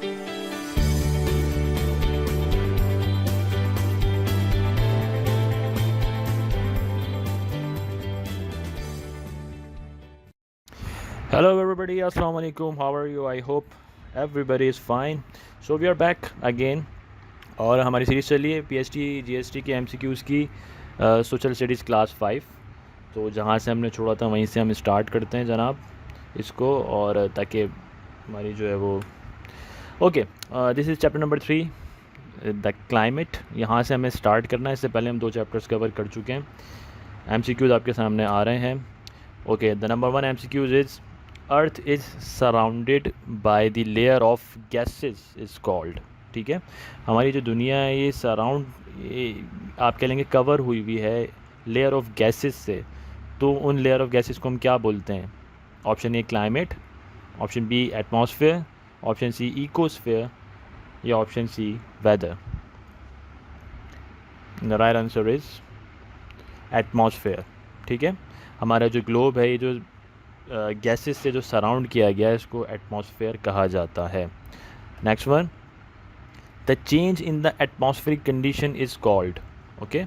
Hello everybody, assalamu alaikum. How are you? I hope everybody is fine. So we are back again. और हमारी series चली है PhD GST के MCQs की social studies class 5। तो जहाँ से हमने छोड़ा था वहीं से हम स्टार्ट करते हैं जनाब इसको, और ताकि हमारी जो है वो okay this is chapter number 3 the climate. यहाँ से हमें स्टार्ट करना है। इससे पहले हम 2 चैप्टर्स कवर कर चुके हैं। एमसीक्यूज़ आपके सामने आ रहे हैं। Okay, the number 1 MCQs is earth is surrounded by the layer of gases is called. ठीक है, हमारी जो दुनिया है ये आप कह लेंगे कवर हुई हुई है लेयर ऑफ गैसेस से। तो उन लेयर ऑफ गैसेस को हम क्या बोलते हैं? Option A climate, option B atmosphere, option C ecosphere या option C weather. The right answer is atmosphere. ठीक है, हमारा जो ग्लोब है ये जो गैसेस से जो सराउंड किया गया है इसको एटमॉस्फेयर कहा जाता है। Next one, the change in the atmospheric condition is called. Okay,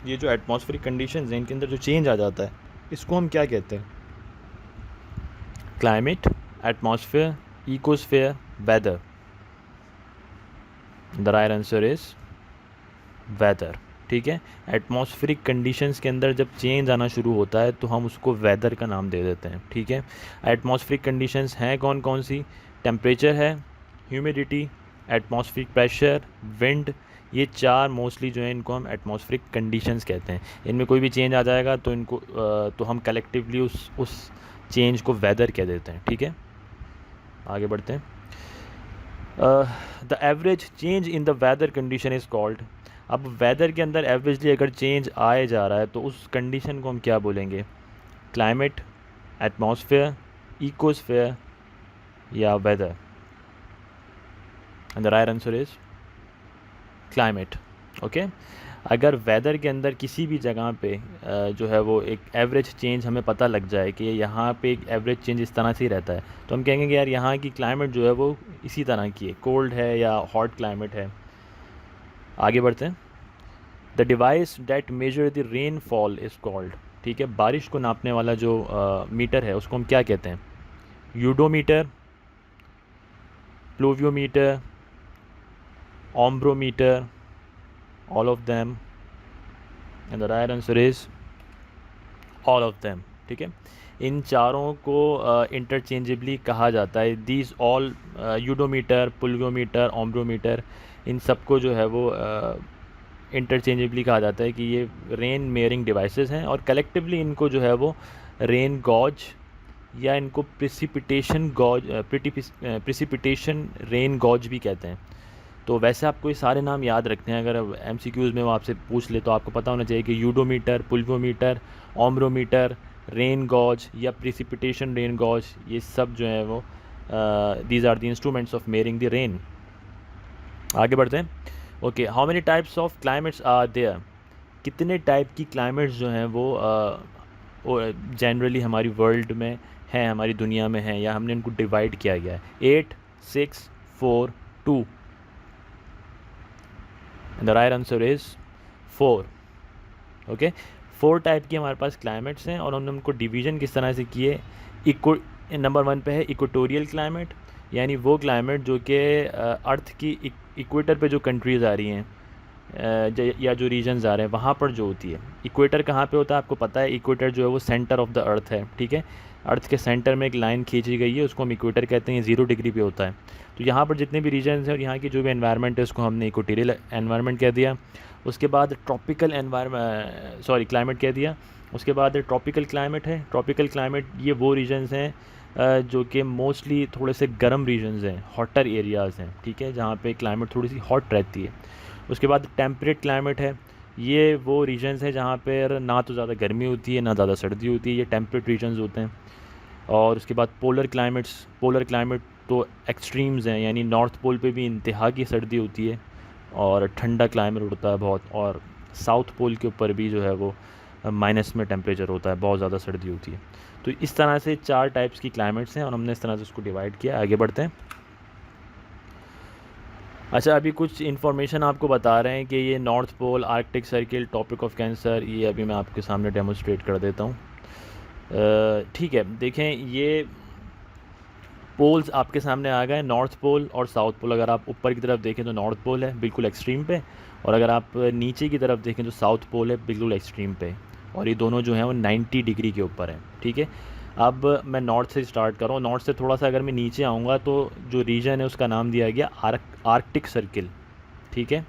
ये जो एटमॉस्फेरिक कंडीशन है इनके अंदर जो चेंज आ जाता है इसको हम क्या कहते हैं? Climate, atmosphere, ecosphere, weather. The right answer is weather. ठीक है, एटमॉस्फेरिक कंडीशंस के अंदर जब चेंज आना शुरू होता है तो हम उसको वेदर का नाम दे देते हैं। ठीक है, एटमॉस्फेरिक कंडीशंस हैं कौन कौन सी? टेम्परेचर है, ह्यूमिडिटी, एटमॉस्फेरिक प्रेशर, विंड। ये 4 मोस्टली जो है इनको हम एटमॉस्फेरिक कंडीशंस कहते हैं। इनमें कोई भी चेंज आ जाएगा तो इनको तो हम कलेक्टिवली उस चेंज को वेदर कह देते हैं। ठीक है, आगे बढ़ते हैं। The average change in the weather condition is called. अब वेदर के अंदर एवरेजली अगर चेंज आए जा रहा है तो उस कंडीशन को हम क्या बोलेंगे? क्लाइमेट, एटमॉस्फेयर, इकोस्फेयर या weather. And the right answer is climate. Okay, अगर वेदर के अंदर किसी भी जगह पे जो है वो एक एवरेज चेंज हमें पता लग जाए कि यहाँ पे एक एवरेज चेंज इस तरह से ही रहता है तो हम कहेंगे कि यार यहाँ की क्लाइमेट जो है वो इसी तरह की है, कोल्ड है या हॉट क्लाइमेट है। आगे बढ़ते हैं। The device that measure the rain fall is called. ठीक है, बारिश को नापने वाला जो मीटर है उसको हम क्या कहते हैं? Udometer, pluviometer, ombrometer, all of them. And the right answer is all of them. ठीक है, इन चारों को इंटरचेंजेबली कहा जाता है। These all, udometer, pluviometer, ombrometer, इन सबको जो है वो इंटरचेंजेबली कहा जाता है कि ये रेन मेयरिंग डिवाइसेस हैं और कलेक्टिवली इनको जो है वो रेन गॉज या इनको प्रिसिपिटेशन रेन गॉज भी कहते हैं। तो वैसे आपको ये सारे नाम याद रखते हैं। अगर एमसीक्यूज़ में वो आपसे पूछ ले तो आपको पता होना चाहिए कि udometer, pluviometer, ombrometer, rain gauge या प्रिसिपिटेशन रेन गॉज, ये सब जो है वो these are the instruments of measuring the rain. आगे बढ़ते हैं। Okay, how many types of climates are there. कितने टाइप की क्लाइमेट्स जो हैं वो जनरली हमारी वर्ल्ड में हैं, हमारी दुनिया में हैं, या हमने इनको डिवाइड किया गया है? 8, 6, 4, 2। The right answer is 4। Okay, 4 type की हमारे पास क्लाइमेट्स हैं और हमने उनको डिवीज़न किस तरह से किए? नंबर 1 पे है इक्वेटोरियल क्लाइमेट, यानी वो क्लाइमेट जो कि अर्थ की इक्वेटर पे जो कंट्रीज़ आ रही हैं या जो रीजन्स आ रहे हैं वहाँ पर जो होती है। इक्वेटर कहाँ पे होता है आपको पता है? इक्वेटर जो है वो सेंटर ऑफ द अर्थ है। ठीक है, अर्थ के सेंटर में एक लाइन खींची गई है, उसको हम इक्वेटर कहते हैं। 0 डिग्री पे होता है। तो यहाँ पर जितने भी रीजन्स हैं और यहाँ की जो भी एनवायरनमेंट है उसको हमने इक्वेटोरियल एनवायरनमेंट कह दिया। उसके बाद ट्रॉपिकल क्लाइमेट कह दिया। उसके बाद ट्रॉपिकल क्लाइमेट है। ट्रॉपिकल क्लाइमेट ये वो रीजन्स हैं जो कि मोस्टली थोड़े से गर्म रीजन्स हैं, हॉटर एरियाज़ हैं। ठीक है, जहाँ पे क्लाइमेट थोड़ी सी हॉट रहती है। उसके बाद टेम्परेट क्लाइमेट है। ये वो रीजन्स हैं जहाँ पर ना तो ज़्यादा गर्मी होती है ना ज़्यादा सर्दी होती है, ये टेम्परेट रीजन्स होते हैं। और उसके बाद पोलर क्लाइमेट तो एक्सट्रीम्स हैं, यानी नॉर्थ पोल पे भी इंतहा की सर्दी होती है और ठंडा क्लाइमेट होता है बहुत, और साउथ पोल के ऊपर भी जो है वो माइनस में टेम्परेचर होता है, बहुत ज़्यादा सर्दी होती है। तो इस तरह से 4 टाइप्स की क्लाइमेट्स हैं और हमने इस तरह से उसको डिवाइड किया। आगे बढ़ते हैं। अच्छा, अभी कुछ इन्फॉर्मेशन आपको बता रहे हैं कि ये north pole, arctic circle, tropic of cancer, ये अभी मैं आपके सामने डेमोस्ट्रेट कर देता हूँ। ठीक है, देखें ये पोल्स आपके सामने आ गए, नॉर्थ पोल और साउथ पोल। अगर आप ऊपर की तरफ देखें तो नॉर्थ पोल है बिल्कुल एक्सट्रीम पे, और अगर आप नीचे की तरफ देखें तो साउथ पोल है बिल्कुल एक्सट्रीम पे, और ये दोनों जो हैं वो 90 डिग्री के ऊपर हैं। ठीक है, अब मैं नॉर्थ से स्टार्ट कर रहा हूँ। नॉर्थ से थोड़ा सा अगर मैं नीचे आऊँगा तो जो रीजन है उसका नाम दिया गया आर्कटिक सर्किल। ठीक है,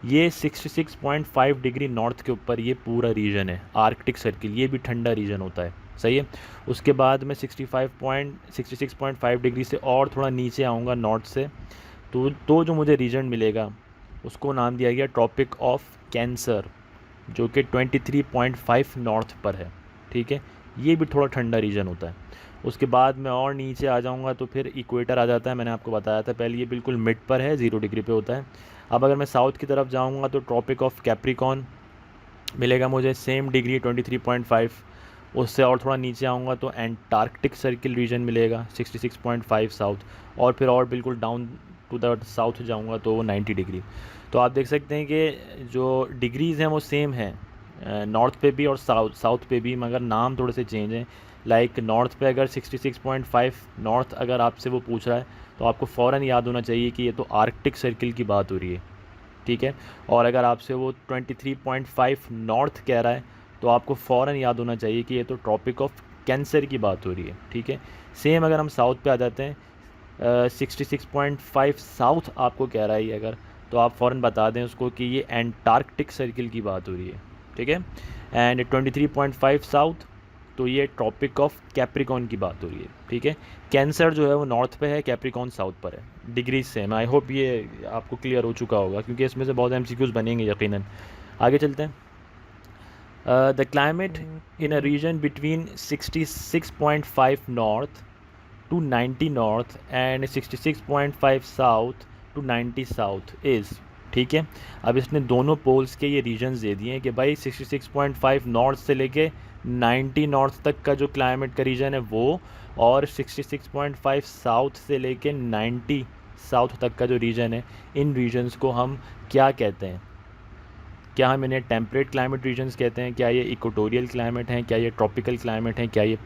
ये 66.5 डिग्री नॉर्थ के ऊपर ये पूरा रीजन है आर्कटिक सर्किल, ये भी ठंडा रीजन होता है। सही है, उसके बाद मैं 66.5 डिग्री से और थोड़ा नीचे आऊँगा नॉर्थ से, तो जो मुझे रीजन मिलेगा उसको नाम दिया गया ट्रॉपिक ऑफ कैंसर, जो कि 23.5 नॉर्थ पर है। ठीक है, ये भी थोड़ा ठंडा रीजन होता है। उसके बाद मैं और नीचे आ जाऊंगा तो फिर इक्वेटर आ जाता है, मैंने आपको बताया था पहले, ये बिल्कुल मिड पर है, 0 डिग्री पे होता है। अब अगर मैं साउथ की तरफ जाऊंगा तो ट्रॉपिक ऑफ कैप्रिकॉन मिलेगा मुझे, सेम डिग्री 23.5। उससे और थोड़ा नीचे आऊँगा तो एंटार्कटिक सर्किल रीजन मिलेगा 66.5 साउथ, और फिर और बिल्कुल डाउन टू द साउथ जाऊँगा तो वो 90 डिग्री। तो आप देख सकते हैं कि जो डिग्रीज़ हैं वो सेम हैं नॉर्थ पे भी और साउथ पे भी, मगर नाम थोड़े से चेंज हैं। लाइक नॉर्थ पे अगर 66.5 नॉर्थ अगर आपसे वो पूछ रहा है तो आपको फ़ौरन याद होना चाहिए कि ये तो आर्कटिक सर्किल की बात हो रही है। ठीक है, और अगर आपसे वो 23.5 नॉर्थ कह रहा है तो आपको फ़ौरन याद होना चाहिए कि ये तो ट्रॉपिक ऑफ कैंसर की बात हो रही है। ठीक है, सेम अगर हम साउथ पे आ जाते हैं, 66.5 साउथ आपको कह रहा है ये अगर, तो आप फ़ौरन बता दें उसको कि ये एंटार्कटिक सर्किल की बात हो रही है। ठीक है, एंड 23.5 साउथ तो ये ट्रॉपिक ऑफ कैप्रिकॉन की बात हो रही है। ठीक है, कैंसर जो है वो नॉर्थ पे है, कैप्रिकॉन साउथ पर है। Degree same. आई होप ये आपको क्लियर हो चुका होगा, क्योंकि इसमें से बहुत एमसीक्यूज बनेंगे यकीनन। आगे चलते हैं। The climate in a region between 66.5 north to 90 north and 66.5 south to 90 south is. ठीक है, अब इसने दोनों पोल्स के ये रीजन्स दे दिए हैं कि भाई 66.5 नॉर्थ से लेके 90 नॉर्थ तक का जो क्लाइमेट का रीजन है वो, और 66.5 साउथ से लेके 90 साउथ तक का जो रीजन है, इन रीजन्स को हम क्या कहते हैं? क्या हम इन्हें टेम्परेट क्लाइमेट रीजन्स कहते हैं, क्या ये इक्वेटोरियल क्लाइमेट हैं, क्या ये ट्रॉपिकल क्लाइमेट हैं, क्या ये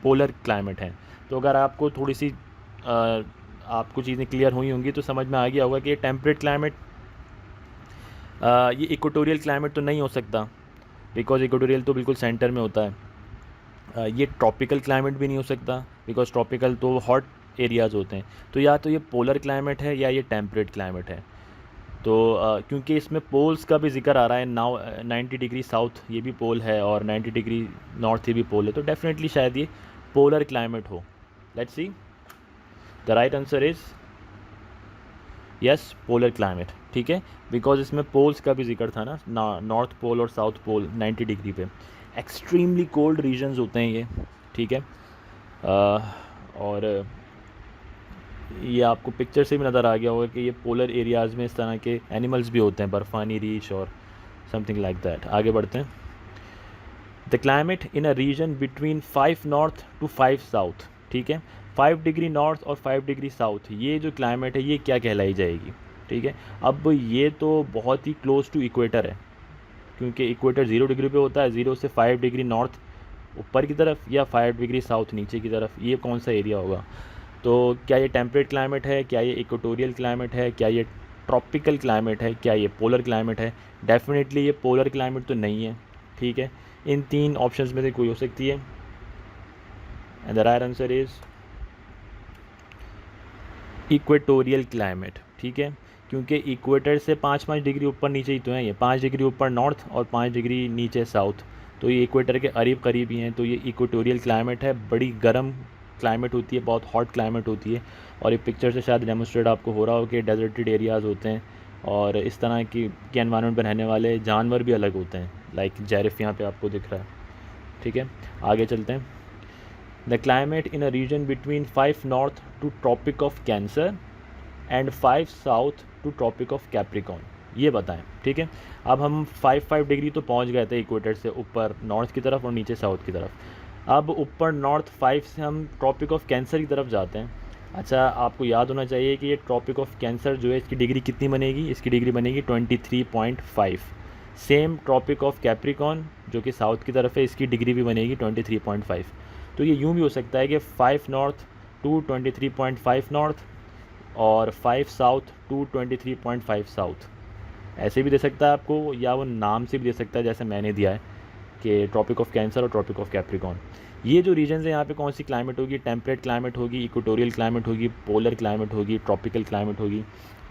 पोलर क्लाइमेट हैं? तो अगर आपको थोड़ी सी आपको चीज़ें क्लियर हुई होंगी तो समझ में आ गया होगा कि ये टेम्परेट क्लाइमेट, ये इक्वेटोरियल क्लाइमेट तो नहीं हो सकता, बिकॉज इक्वेटोरियल तो बिल्कुल सेंटर में होता है। ये ट्रॉपिकल क्लाइमेट भी नहीं हो सकता, बिकॉज ट्रॉपिकल तो हॉट एरियाज़ होते हैं। तो या तो ये पोलर क्लाइमेट है या ये टेम्परेट क्लाइमेट है। तो क्योंकि इसमें पोल्स का भी जिक्र आ रहा है, नाउ 90 डिग्री साउथ ये भी पोल है और 90 डिग्री नॉर्थ ये भी पोल है, तो डेफिनेटली शायद ये पोलर क्लाइमेट हो। Let's see, the right answer is yes, polar climate. ठीक है, बिकॉज इसमें पोल्स का भी जिक्र था ना, नॉर्थ पोल और साउथ पोल 90 डिग्री पे। एक्सट्रीमली कोल्ड रीजन्स होते हैं ये। ठीक है, और ये आपको पिक्चर से भी नज़र आ गया होगा कि ये पोलर एरियाज़ में इस तरह के एनिमल्स भी होते हैं, बर्फ़ानी रीछ और समथिंग लाइक दैट। आगे बढ़ते हैं। The climate in a region between 5 north to 5 south. ठीक है, 5 डिग्री नॉर्थ और 5 डिग्री साउथ, ये जो क्लाइमेट है ये क्या कहलाई जाएगी? ठीक है, अब ये तो बहुत ही क्लोज टू इक्वेटर है, क्योंकि इक्वेटर 0 डिग्री पे होता है। 0 से 5 डिग्री नॉर्थ ऊपर की तरफ या 5 डिग्री साउथ नीचे की तरफ, ये कौन सा एरिया होगा? तो क्या ये टेम्परेट क्लाइमेट है, क्या ये इक्वेटोरियल क्लाइमेट है, क्या ये ट्रॉपिकल क्लाइमेट है, क्या ये पोलर क्लाइमेट है? डेफिनेटली ये पोलर क्लाइमेट तो नहीं है। ठीक है, इन 3 ऑप्शंस में से कोई हो सकती है, and the right answer is equatorial climate. ठीक है, क्योंकि इक्वेटर से 5-5 डिग्री ऊपर नीचे ही तो है ये, 5 डिग्री ऊपर नॉर्थ और 5 डिग्री नीचे साउथ, तो ये इक्वेटर के करीब करीब ही हैं। तो ये इक्वेटोरियल क्लाइमेट है, बड़ी गर्म क्लाइमेट होती है, बहुत हॉट क्लाइमेट होती है। और ये पिक्चर से शायद डेमोस्ट्रेट आपको हो रहा हो कि डेजर्टेड एरियाज़ होते हैं, और इस तरह की एनवायरनमेंट पर रहने वाले जानवर भी अलग होते हैं, लाइक जैरिफ यहाँ पे आपको दिख रहा है। ठीक है, आगे चलते हैं। The climate in a region between 5 north to tropic of cancer and 5 south to tropic of capricorn, ये बताएं। ठीक है, अब हम 5 डिग्री तो पहुंच गए थे इक्वेटर से ऊपर नॉर्थ की तरफ और नीचे साउथ की तरफ। अब ऊपर नॉर्थ 5 से हम ट्रॉपिक ऑफ कैंसर की तरफ जाते हैं। अच्छा, आपको याद होना चाहिए कि ये ट्रॉपिक ऑफ कैंसर जो है इसकी डिग्री कितनी बनेगी, इसकी डिग्री बनेगी 23.5। सेम ट्रॉपिक ऑफ कैप्रिकॉन जो कि साउथ की तरफ है, इसकी डिग्री भी बनेगी 23.5। तो ये यूँ भी हो सकता है कि 5 नॉर्थ टू 23.5 नॉर्थ और 5 साउथ टू 23.5 साउथ, ऐसे भी दे सकता है आपको, या वो नाम से भी दे सकता है जैसे मैंने दिया है कि ट्रॉपिक ऑफ कैंसर और ट्रॉपिक ऑफ कैप्रिकॉन। ये जो रीजन्स हैं यहाँ पे कौन सी क्लाइमेट होगी, टेम्परेट क्लाइमेट होगी, इक्वेटोरियल क्लाइमेट होगी, पोलर क्लाइमेट होगी, ट्रॉपिकल क्लाइमेट होगी।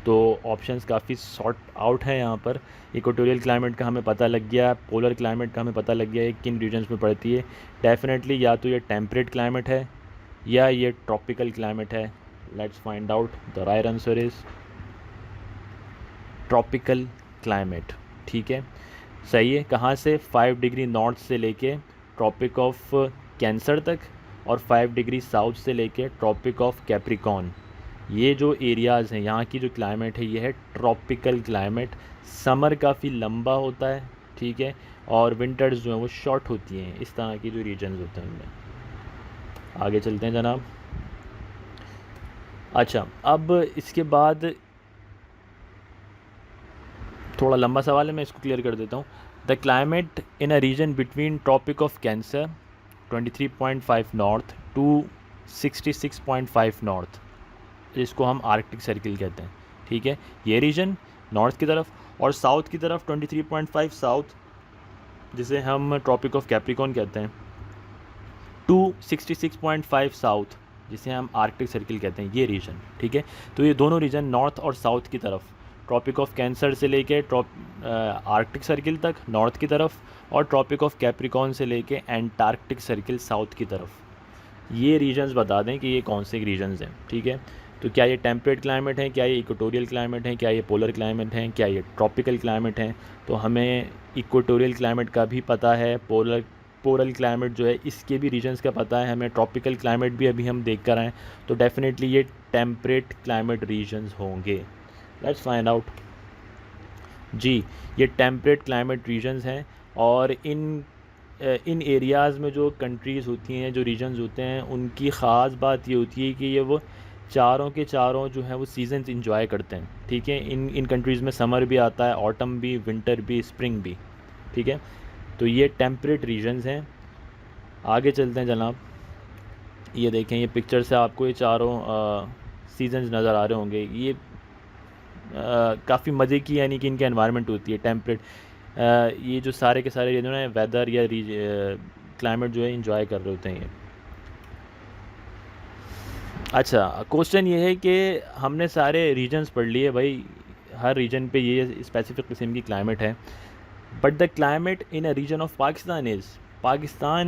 तो ऑप्शंस काफ़ी सॉर्ट आउट है यहाँ पर। इक्वेटोरियल क्लाइमेट का हमें पता लग गया, पोलर क्लाइमेट का हमें पता लग गया है किन रीजन्स में पड़ती है। डेफिनेटली या तो ये टेम्परेट क्लाइमेट है या ये ट्रॉपिकल क्लाइमेट है। Let's find out, the right answer is tropical climate. ठीक है, सही है। कहाँ से, 5 डिग्री नॉर्थ से लेके ट्रॉपिक ऑफ कैंसर तक और 5 डिग्री साउथ से लेके ट्रॉपिक ऑफ कैप्रिकॉन। ये जो एरियाज़ हैं, यहाँ की जो क्लाइमेट है ये है ट्रॉपिकल क्लाइमेट। समर काफ़ी लंबा होता है, ठीक है, और विंटर्स जो हैं वो शॉर्ट होती हैं। इस तरह की जो रीजन्स होते हैं उनमें। आगे चलते हैं जनाब। अच्छा, अब इसके बाद थोड़ा लंबा सवाल है, मैं इसको क्लियर कर देता हूँ। The climate in a region between tropic of cancer 23.5 north to 66.5 north, जिसको हम आर्कटिक सर्किल कहते हैं, ठीक है। ये रीजन नॉर्थ की तरफ, और साउथ की तरफ 23.5 साउथ, जिसे हम ट्रॉपिक ऑफ कैप्रिकॉन कहते हैं, टू 66.5 साउथ, जिसे हम आर्कटिक सर्किल कहते हैं, ये रीजन, ठीक है। तो ये दोनों रीजन नॉर्थ और साउथ की तरफ, ट्रॉपिक ऑफ कैंसर से लेके आर्कटिक सर्किल तक नॉर्थ की तरफ, और ट्रॉपिक ऑफ कैप्रिकॉन से लेके एंटार्कटिक सर्किल साउथ की तरफ, ये रीजन्स बता दें कि ये कौन से रीजन्स हैं, ठीक है। तो क्या ये टेम्परेट क्लाइमेट है, क्या ये इक्वेटोरियल क्लाइमेट है, क्या ये पोलर क्लाइमेट है, क्या ये ट्रॉपिकल क्लाइमेट है। तो हमें इक्वेटोरियल क्लाइमेट का भी पता है, पोलर क्लाइमेट जो है इसके भी रीजन्स का पता है हमें, ट्रॉपिकल क्लाइमेट भी अभी हम देख कर आए। तो डेफिनेटली ये टेम्परेट क्लाइमेट रीजन्स होंगे। Let's find out. जी, ये टेम्परेट क्लाइमेट रीजन्स हैं, और इन एरियाज़ में जो कंट्रीज़ होती हैं, जो रीजन्स होते हैं, उनकी ख़ास बात ये होती है कि ये वो चारों के चारों जो है वो सीजन्स इंजॉय करते हैं, ठीक है। इन कंट्रीज़ में समर भी आता है, ऑटम भी, विंटर भी, स्प्रिंग भी, ठीक है। तो ये टेम्परेट रीजन्स हैं। आगे चलते हैं जनाब। ये देखें, ये पिक्चर से आपको ये चारों सीजन्स नज़र आ रहे होंगे। ये काफ़ी मज़े की यानी कि इनकी एनवायरनमेंट होती है टेम्परेट। ये जो सारे के सारे जो है वेदर या क्लाइमेट जो है इंजॉय कर रहे होते हैं ये। अच्छा, क्वेश्चन ये है कि हमने सारे रीजन्स पढ़ लिए भाई, हर रीजन पे ये स्पेसिफिक किस्म की क्लाइमेट है, but the climate in a region of Pakistan is, Pakistan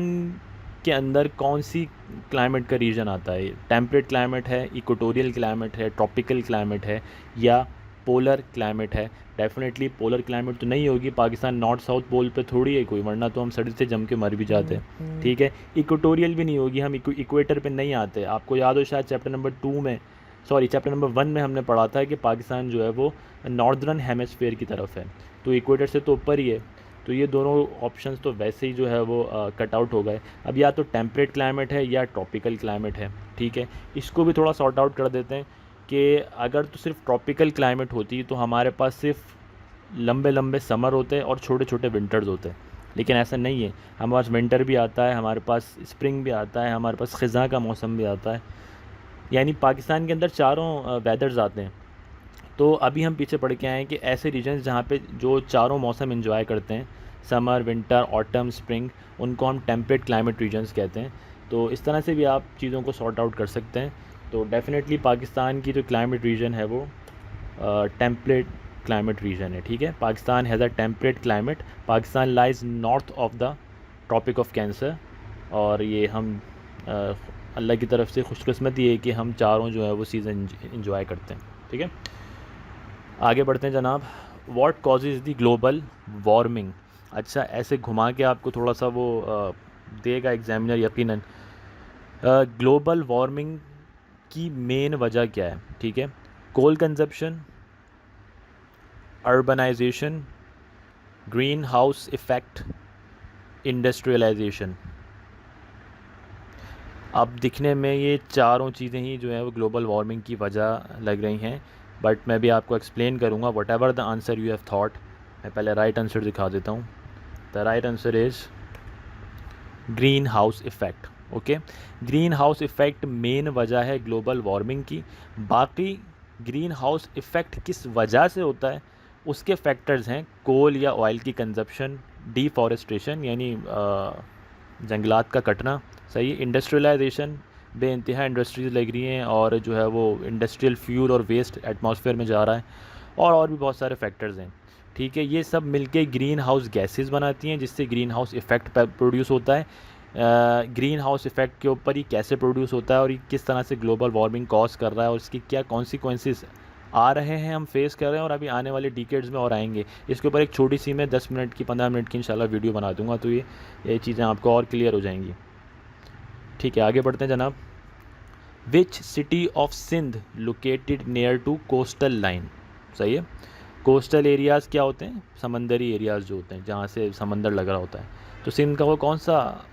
के अंदर कौन सी क्लाइमेट का रीजन आता है? टेम्परेट क्लाइमेट है, इक्वेटोरियल क्लाइमेट है, ट्रॉपिकल क्लाइमेट है, या पोलर क्लाइमेट है? डेफिनेटली पोलर क्लाइमेट तो नहीं होगी, पाकिस्तान नॉर्थ साउथ पोल पे थोड़ी है कोई, वरना तो हम सर्दी से जम के मर भी जाते हैं, ठीक है। इक्वेटोरियल भी नहीं होगी, हम इक्वेटर पे नहीं आते। आपको याद हो शायद चैप्टर नंबर 2 में, सॉरी चैप्टर नंबर 1 में हमने पढ़ा था कि पाकिस्तान जो है वो नॉर्दर्न हेमिस्फीयर की तरफ है, तो इक्वेटर से तो ऊपर ही है। तो ये दोनों ऑप्शंस तो वैसे ही जो है वो कट आउट हो गए। अब या तो टेम्परेट क्लाइमेट है या ट्रॉपिकल क्लाइमेट है, ठीक है। इसको भी थोड़ा सॉर्ट आउट कर देते हैं कि अगर तो सिर्फ ट्रॉपिकल क्लाइमेट होती तो हमारे पास सिर्फ लंबे लंबे समर होते और छोटे छोटे विंटर्स होते, लेकिन ऐसा नहीं है। हमारे पास विंटर भी आता है, हमारे पास स्प्रिंग भी आता है, हमारे पास ख़ज़ां का मौसम भी आता है, यानी पाकिस्तान के अंदर चारों वेदर्स आते हैं। तो अभी हम पीछे पढ़ के आए हैं कि ऐसे रीजन्स जहाँ पे जो चारों मौसम एंजॉय करते हैं, समर, विंटर, ऑटम, स्प्रिंग, उनको हम टेम्परेट क्लाइमेट रीजन्स कहते हैं। तो इस तरह से भी आप चीज़ों को सॉर्ट आउट कर सकते हैं। तो डेफिनेटली पाकिस्तान की जो क्लाइमेट रीजन है वो टेम्परेट क्लाइमेट रीजन है, ठीक है। Pakistan has a temperate climate, Pakistan lies north of the tropic of cancer, और ये हम अल्लाह की तरफ से खुशकिस्मती है कि हम चारों जो है वो सीज़न इंजॉय करते हैं, ठीक है। आगे बढ़ते हैं जनाब। What causes the global warming? अच्छा, ऐसे घुमा के आपको थोड़ा सा वो देगा एग्जामिनर यकीनन। ग्लोबल वार्मिंग की मेन वजह क्या है, ठीक है। Coal consumption, urbanisation, green house effect, industrialisation. अब दिखने में ये चारों चीज़ें ही जो है वो ग्लोबल वार्मिंग की वजह लग रही हैं, बट मैं भी आपको एक्सप्लेन करूँगा what ever the answer you have thought. मैं पहले राइट आंसर दिखा देता हूँ। The right answer is green house effect. Okay, green house effect main वजह है ग्लोबल वार्मिंग की। बाकी ग्रीन हाउस इफ़ेक्ट किस वजह से होता है उसके फैक्टर्स हैं कोल या ऑयल की कंजप्शन, डिफॉरेस्टेशन यानी जंगलात का कटना, सही है, इंडस्ट्रियलाइजेशन, बेइंतहा इंडस्ट्रीज़ लग रही हैं और जो है वो इंडस्ट्रियल फ्यूल और वेस्ट एटमॉस्फेयर में जा रहा है, और भी बहुत सारे फैक्टर्स हैं। ठीक है, ये सब मिलके ग्रीन हाउस गैसेस बनाती हैं जिससे ग्रीन हाउस इफ़ेक्ट प्रोड्यूस होता है। ग्रीन हाउस इफ़ेक्ट के ऊपर ही कैसे प्रोड्यूस होता है और ये किस तरह से ग्लोबल वार्मिंग कॉज कर रहा है और इसकी क्या कॉन्सिक्वेंसेस आ रहे हैं, हम फेस कर रहे हैं और अभी आने वाले डिकेड्स में और आएंगे। इसके ऊपर एक छोटी सी मैं 10 मिनट की 15 मिनट की इंशाल्लाह वीडियो बना दूंगा, तो ये चीज़ें आपको और क्लियर हो जाएंगी। ठीक है, आगे बढ़ते हैं जनाब। Which city of Sindh located near to coastal line, सही है। कोस्टल एरियाज़ क्या होते हैं, समंदरी एरियाज़ जो होते हैं जहाँ से समंदर लग रहा होता है। तो सिंध का वो कौन सा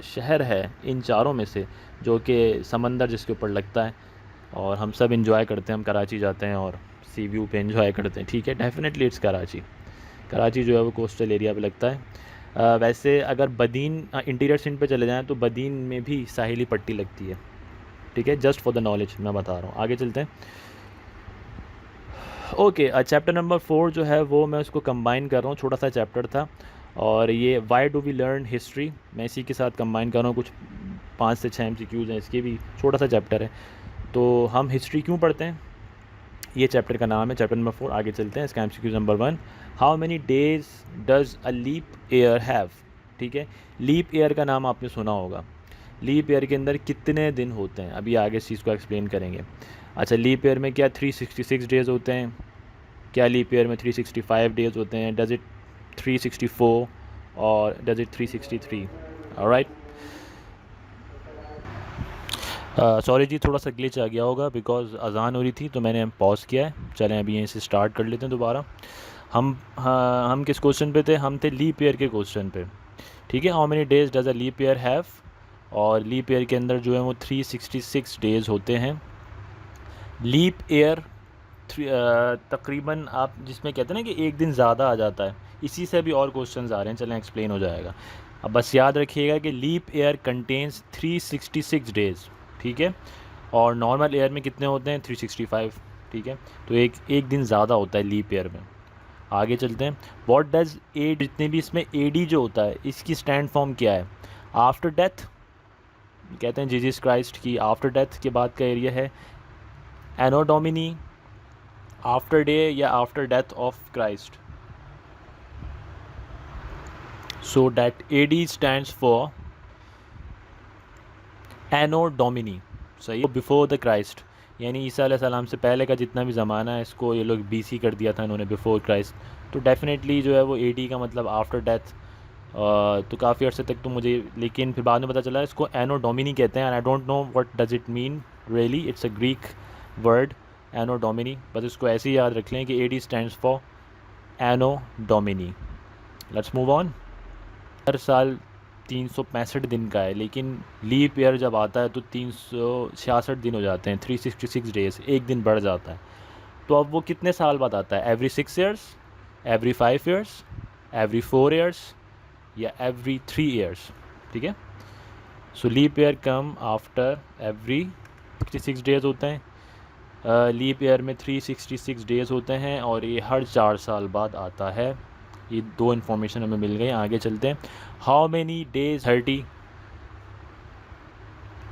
शहर है इन चारों में से जो कि समंदर जिसके ऊपर लगता है और हम सब इंजॉय करते हैं, हम कराची जाते हैं और सी व्यू पे इंजॉय करते हैं। ठीक है, डेफिनेटली इट्स कराची। कराची जो है वो कोस्टल एरिया पे लगता है। वैसे अगर बदीन इंटीरियर सिंध पे चले जाएं तो बदीन में भी साहिली पट्टी लगती है। ठीक है, जस्ट फॉर द नॉलेज मैं बता रहा हूँ। आगे चलते हैं। ओके, चैप्टर नंबर 4 जो है वो मैं उसको कंबाइन कर रहा हूँ, छोटा सा चैप्टर था और ये why do we learn history, मैं इसी के साथ कंबाइन कर रहा हूँ। कुछ 5 से 6 MCQs हैं, इसके भी छोटा सा चैप्टर है। तो हम हिस्ट्री क्यों पढ़ते हैं, ये चैप्टर का नाम है, चैप्टर नंबर 4। आगे चलते हैं। इसका MCQ number 1, how many days does a leap year have. ठीक है, लीप ईयर का नाम आपने सुना होगा। लीप ईयर के अंदर कितने दिन होते हैं, अभी आगे इस चीज़ को एक्सप्लेन करेंगे। अच्छा, लीप ईयर में क्या 366 डेज़ होते हैं, क्या लीप ईयर में 365 डेज़ होते हैं, डज इट 364 और डज इट 363। ऑलराइट, सॉरी जी, थोड़ा सा ग्लिच आ गया होगा बिकॉज अजान हो रही थी तो मैंने पॉज किया है। चलें अभी यहीं से स्टार्ट कर लेते हैं दोबारा। हम किस क्वेश्चन पे थे, हम थे लीप ईयर के क्वेश्चन पे। ठीक है, how many days does a leap year have, और लीप ईयर के अंदर जो है वो 366 डेज़ होते हैं। लीप ईयर तकरीबन आप जिसमें कहते हैं ना कि एक दिन ज़्यादा आ जाता है, इसी से भी और क्वेश्चंस आ रहे हैं, चलें एक्सप्लेन हो जाएगा। अब बस याद रखिएगा कि लीप ईयर कंटेन्स 366 डेज़। ठीक है, और नॉर्मल ईयर में कितने होते हैं, 365। ठीक है, तो एक दिन ज़्यादा होता है लीप ईयर में। आगे चलते हैं। व्हाट डज ए, जितने भी इसमें एडी जो होता है इसकी स्टैंड फॉर्म क्या है, आफ्टर डेथ, कहते हैं जीसस क्राइस्ट की आफ्टर डेथ के बाद का एरिया है। एनो डोमिनी, आफ्टर डे या after death of Christ. So that AD stands for anno domini, सही है, बिफोर द क्राइस्ट, यानी ईसा अलैहिस्सलाम से पहले का जितना भी ज़माना है इसको ये लोग BC कर दिया था इन्होंने, बिफोर क्राइस्ट। तो डेफिनेटली जो है वो AD का मतलब आफ्टर डेथ। तो काफ़ी अर्से तक तो मुझे, लेकिन फिर बाद में पता चला इसको एनो डोमिनी कहते हैं, and I don't know what does it mean really, it's a Greek word anno domini, बस इसको ऐसे ही याद रख लें कि AD stands for anno domini. Let's move on. हर साल 365 दिन का है, लेकिन लीप ईयर जब आता है तो 366 दिन हो जाते हैं, 366 डेज़, एक दिन बढ़ जाता है। तो अब वो कितने साल बाद आता है, every 6 years, every 5 years, every 4 years या एवरी 3 ईयर्स। ठीक है, so leap year come after every 66 days होते हैं। लीप ईयर में 366 डेज़ होते हैं और ये हर 4 साल बाद आता है। ये दो इन्फॉर्मेशन हमें मिल गई। आगे चलते हैं। हाउ मेनी डेज 30,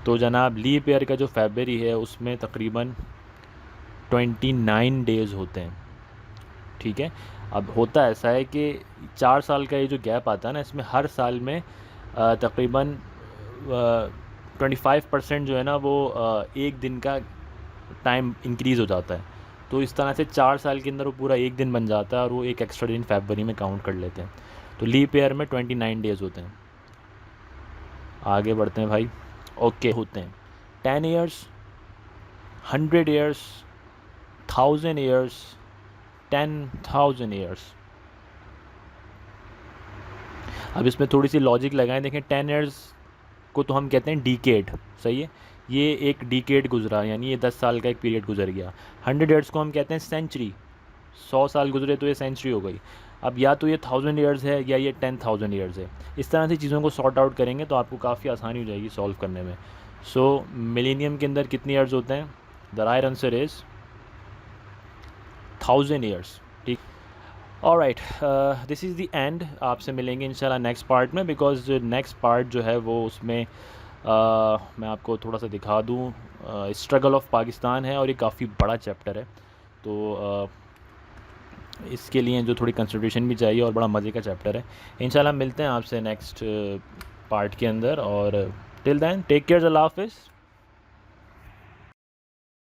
तो जनाब लीप ईयर का जो फरवरी है उसमें तकरीबन 29 डेज़ होते हैं। ठीक है, अब होता ऐसा है कि 4 साल का ये जो गैप आता है ना, इसमें हर साल में तकरीबन 25% जो है ना वो एक दिन का टाइम इंक्रीज़ हो जाता है। तो इस तरह से 4 साल के अंदर वो पूरा एक दिन बन जाता है और वो एक एक्स्ट्रा दिन फरवरी में काउंट कर लेते हैं। तो लीप ईयर में 29 डेज़ होते हैं। आगे बढ़ते हैं भाई। ओके, होते हैं 10 ईयर्स, 100 ईयर्स, 1000 ईयर्स, 10,000 ईयर्स। अब इसमें थोड़ी सी लॉजिक लगाएं, देखें 10 ईयर्स को तो हम कहते हैं डीकेड, सही है, ये एक डीकेड गुजरा, यानी ये 10 साल का एक पीरियड गुजर गया। 100 ईयर्स को हम कहते हैं सेंचुरी, 100 साल गुजरे तो ये सेंचुरी हो गई। अब या तो ये 1000 ईयर्स है या ये 10,000 ईयर्स है। इस तरह से चीज़ों को सॉर्ट आउट करेंगे तो आपको काफ़ी आसानी हो जाएगी सॉल्व करने में। सो मिलेनियम के अंदर कितने ईयर्स होते हैं? The right answer is 1000 years. ठीक, alright, this is the end. आपसे मिलेंगे इंशाल्लाह नेक्स्ट पार्ट में, बिकॉज नेक्स्ट पार्ट जो है वो उसमें मैं आपको थोड़ा सा दिखा दूँ, स्ट्रगल ऑफ पाकिस्तान है और ये काफ़ी बड़ा चैप्टर है, तो इसके लिए जो थोड़ी कंसिडरेशन भी चाहिए और बड़ा मज़े का चैप्टर है। इंशाल्लाह मिलते हैं आपसे नेक्स्ट पार्ट के अंदर, और टिल देन टेक केयर, अल्लाह हाफ़िज़।